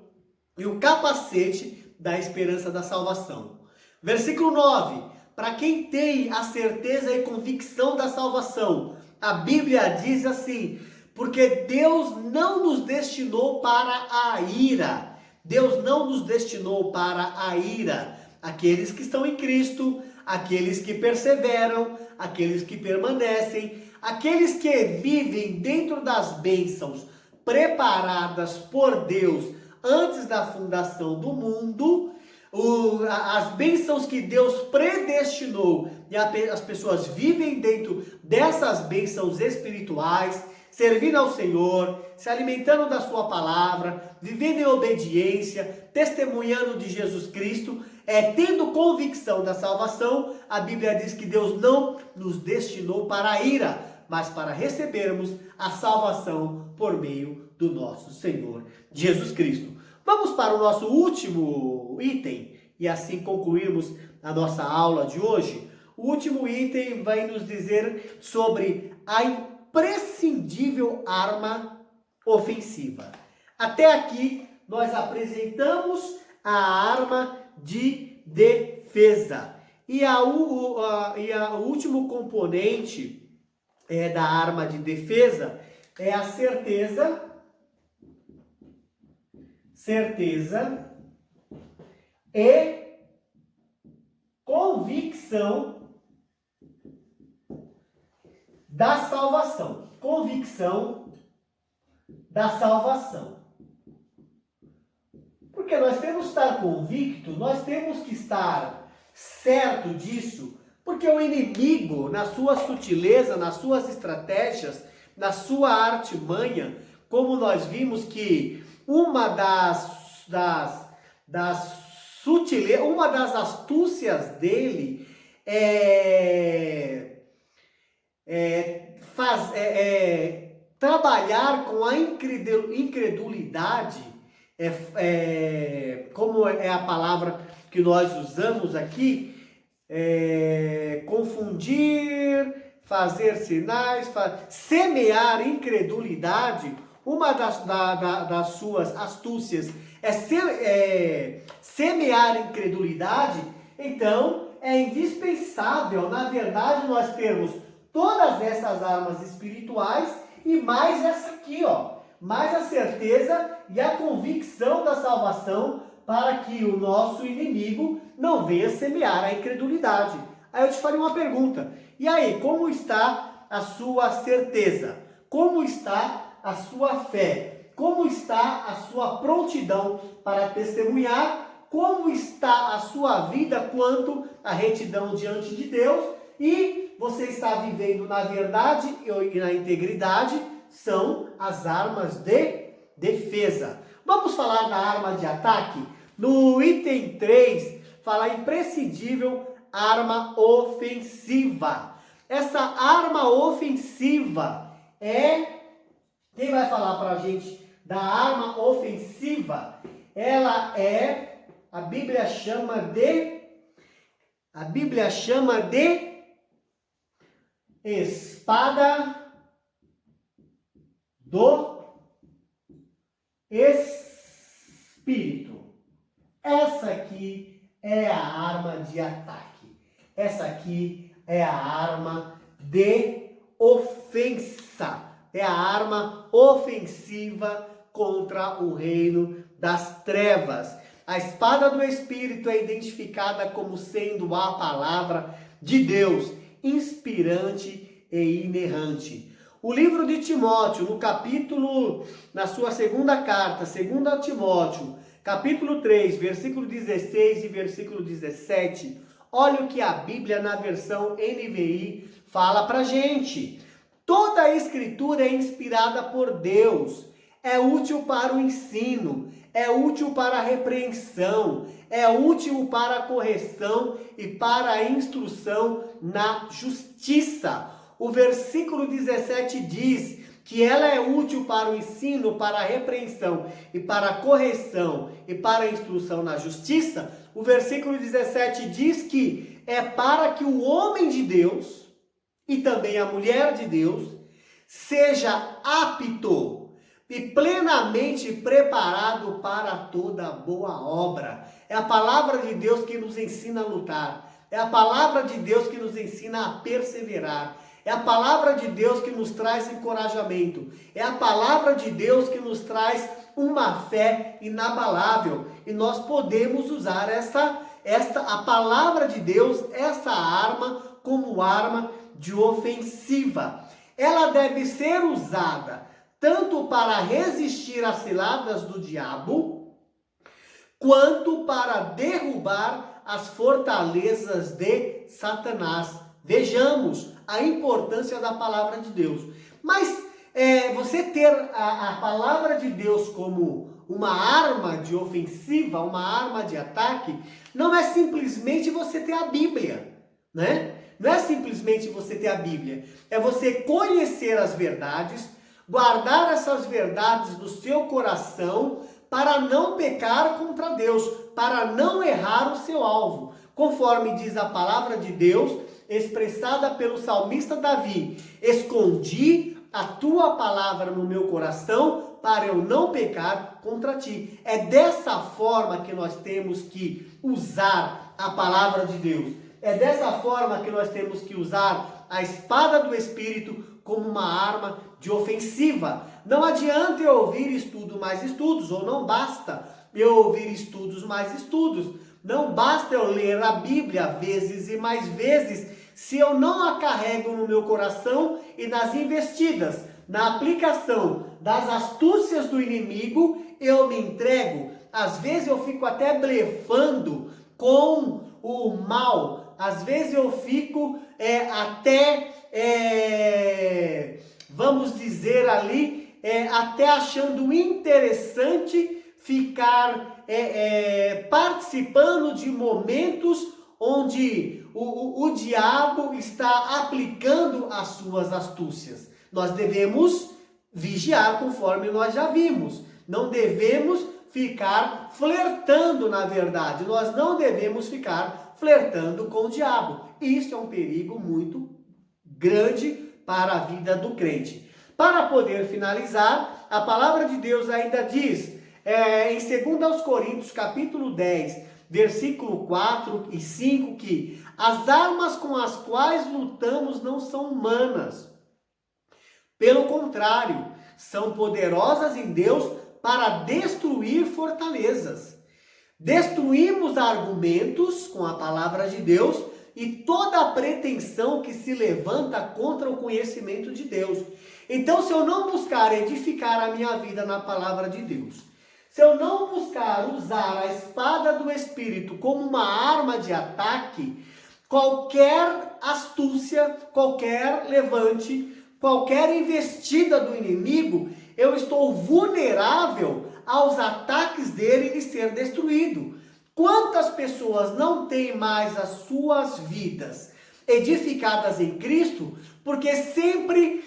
e o capacete da esperança da salvação. Versículo 9. Para quem tem a certeza e convicção da salvação, a Bíblia diz assim: porque Deus não nos destinou para a ira. Deus não nos destinou para a ira. Aqueles que estão em Cristo, aqueles que perseveram, aqueles que permanecem, aqueles que vivem dentro das bênçãos preparadas por Deus antes da fundação do mundo, as bênçãos que Deus predestinou, e as pessoas vivem dentro dessas bênçãos espirituais, servindo ao Senhor, se alimentando da sua palavra, vivendo em obediência, testemunhando de Jesus Cristo, tendo convicção da salvação. A Bíblia diz que Deus não nos destinou para a ira, mas para recebermos a salvação por meio do nosso Senhor Jesus Cristo. Vamos para o nosso último item e assim concluirmos a nossa aula de hoje. O último item vai nos dizer sobre a imprescindível arma ofensiva. Até aqui nós apresentamos a arma de defesa. E o último componente da arma de defesa é a certeza e convicção da salvação. Convicção da salvação. Porque nós temos que estar convicto, nós temos que estar certo disso, porque o inimigo, na sua sutileza, nas suas estratégias, na sua artimanha, como nós vimos que uma das astúcias dele é trabalhar com a incredulidade, como é a palavra que nós usamos aqui, confundir, fazer sinais, semear incredulidade. Uma das suas astúcias é semear incredulidade. Então, é indispensável, na verdade, nós termos todas essas armas espirituais e mais essa aqui, ó, mais a certeza e a convicção da salvação, para que o nosso inimigo não venha semear a incredulidade. Aí eu te farei uma pergunta. E aí, como está a sua certeza? Como está a sua fé? Como está a sua prontidão para testemunhar? Como está a sua vida quanto à retidão diante de Deus? E você está vivendo na verdade e na integridade? São as armas de defesa. Vamos falar da arma de ataque? No item 3, fala imprescindível arma ofensiva. Essa arma ofensiva quem vai falar para a gente da arma ofensiva? Ela a Bíblia chama de espada do Espírito. Essa aqui é a arma de ataque. Essa aqui é a arma de ofensa. É a arma ofensiva contra o reino das trevas. A espada do Espírito é identificada como sendo a palavra de Deus, inspirante e inerrante. O livro de Timóteo, na sua segunda carta, 2 Timóteo, capítulo 3, versículo 16 e versículo 17, olha o que a Bíblia, na versão NVI, fala pra gente. Toda a Escritura é inspirada por Deus, é útil para o ensino, é útil para a repreensão, é útil para a correção e para a instrução na justiça. O versículo 17 diz que ela é útil para o ensino, para a repreensão e para a correção e para a instrução na justiça. O versículo 17 diz que é para que o homem de Deus e também a mulher de Deus seja apto e plenamente preparado para toda boa obra. É a palavra de Deus que nos ensina a lutar. É a palavra de Deus que nos ensina a perseverar. É a palavra de Deus que nos traz encorajamento. É a palavra de Deus que nos traz uma fé inabalável. E nós podemos usar a palavra de Deus, essa arma, como arma de ofensiva. Ela deve ser usada tanto para resistir às ciladas do diabo, quanto para derrubar as fortalezas de Satanás. Vejamos a importância da palavra de Deus. Mas você ter a palavra de Deus como uma arma de ofensiva, uma arma de ataque, não é simplesmente você ter a Bíblia, né? Não é simplesmente você ter a Bíblia. É você conhecer as verdades, guardar essas verdades no seu coração para não pecar contra Deus, para não errar o seu alvo. Conforme diz a palavra de Deus, expressada pelo salmista Davi: escondi a tua palavra no meu coração para eu não pecar contra ti. É dessa forma que nós temos que usar a palavra de Deus. É dessa forma que nós temos que usar a espada do Espírito como uma arma de ofensiva. Não adianta eu ouvir estudo mais estudos, ou não basta eu ouvir estudos mais estudos. Não basta eu ler a Bíblia vezes e mais vezes, se eu não a carrego no meu coração e nas investidas, na aplicação das astúcias do inimigo, eu me entrego. Às vezes eu fico até blefando com o mal. Às vezes eu fico vamos dizer ali, até achando interessante ficar participando de momentos onde o diabo está aplicando as suas astúcias. Nós devemos vigiar, conforme nós já vimos. Não devemos ficar flertando, na verdade. Nós não devemos ficar flertando com o diabo. Isso é um perigo muito grande para a vida do crente. Para poder finalizar, a palavra de Deus ainda diz, em 2 Coríntios, capítulo 10, versículo 4 e 5, que as armas com as quais lutamos não são humanas. Pelo contrário, são poderosas em Deus para destruir fortalezas. Destruímos argumentos com a palavra de Deus e toda a pretensão que se levanta contra o conhecimento de Deus. Então, se eu não buscar edificar a minha vida na palavra de Deus, se eu não buscar usar a espada do Espírito como uma arma de ataque, qualquer astúcia, qualquer levante, qualquer investida do inimigo, eu estou vulnerável aos ataques dele e ser destruído. Quantas pessoas não têm mais as suas vidas edificadas em Cristo, porque sempre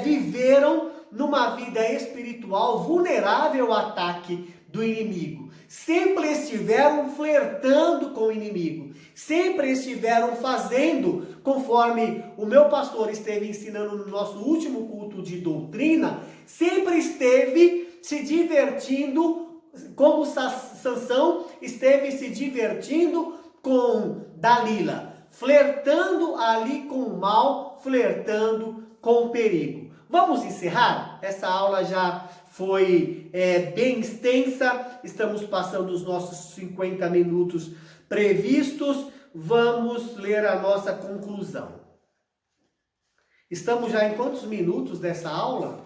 viveram numa vida espiritual vulnerável ao ataque do inimigo. Sempre estiveram flertando com o inimigo. Sempre estiveram fazendo, conforme o meu pastor esteve ensinando no nosso último culto de doutrina, sempre esteve se divertindo, como Sansão esteve se divertindo com Dalila, flertando ali com o mal, flertando com o perigo. Vamos encerrar? Essa aula já foi bem extensa, estamos passando os nossos 50 minutos previstos. Vamos ler a nossa conclusão. Estamos já em quantos minutos dessa aula?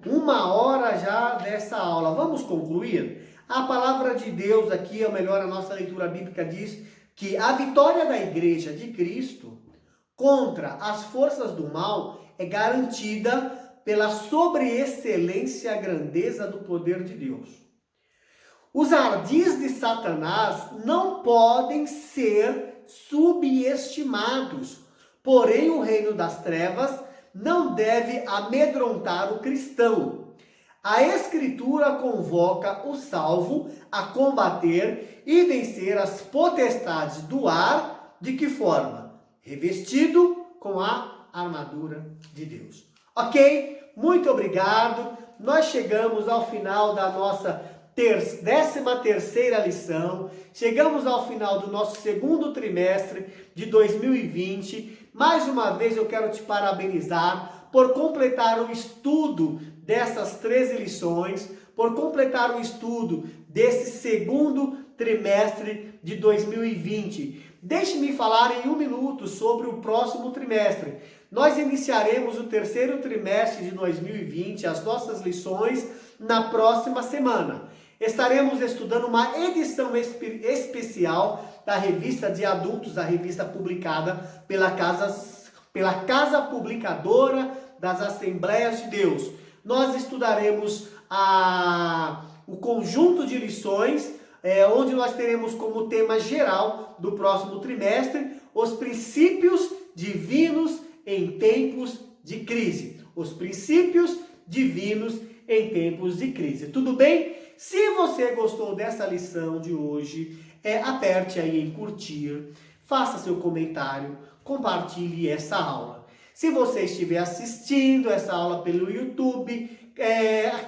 1 hora já dessa aula. Vamos concluir? A palavra de Deus aqui, ou melhor, a nossa leitura bíblica diz que a vitória da Igreja de Cristo contra as forças do mal é garantida pela sobreexcelência e a grandeza do poder de Deus. Os ardis de Satanás não podem ser subestimados, porém o reino das trevas não deve amedrontar o cristão. A Escritura convoca o salvo a combater e vencer as potestades do ar. De que forma? Revestido com a armadura de Deus. Ok? Muito obrigado. Nós chegamos ao final da nossa 13ª lição. Chegamos ao final do nosso segundo trimestre de 2020. Mais uma vez eu quero te parabenizar por completar o estudo dessas 13 lições, por completar o estudo desse segundo trimestre de 2020. Deixe-me falar em 1 minuto sobre o próximo trimestre. Nós iniciaremos o terceiro trimestre de 2020, as nossas lições, na próxima semana. Estaremos estudando uma edição especial da revista de adultos, a revista publicada pela Casa Publicadora das Assembleias de Deus. Nós estudaremos o conjunto de lições, onde nós teremos como tema geral do próximo trimestre os princípios divinos em tempos de crise. Os princípios divinos em tempos de crise. Tudo bem? Se você gostou dessa lição de hoje, aperte aí em curtir, faça seu comentário, compartilhe essa aula. Se você estiver assistindo essa aula pelo YouTube,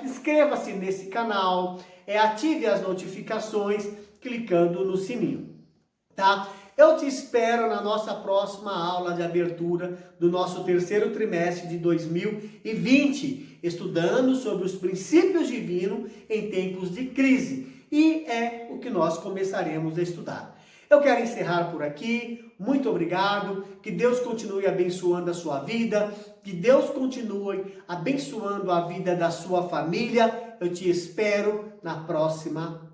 inscreva-se nesse canal, ative as notificações clicando no sininho, tá? Eu te espero na nossa próxima aula de abertura do nosso terceiro trimestre de 2020, estudando sobre os princípios divinos em tempos de crise. E é o que nós começaremos a estudar. Eu quero encerrar por aqui. Muito obrigado. Que Deus continue abençoando a sua vida. Que Deus continue abençoando a vida da sua família. Eu te espero na próxima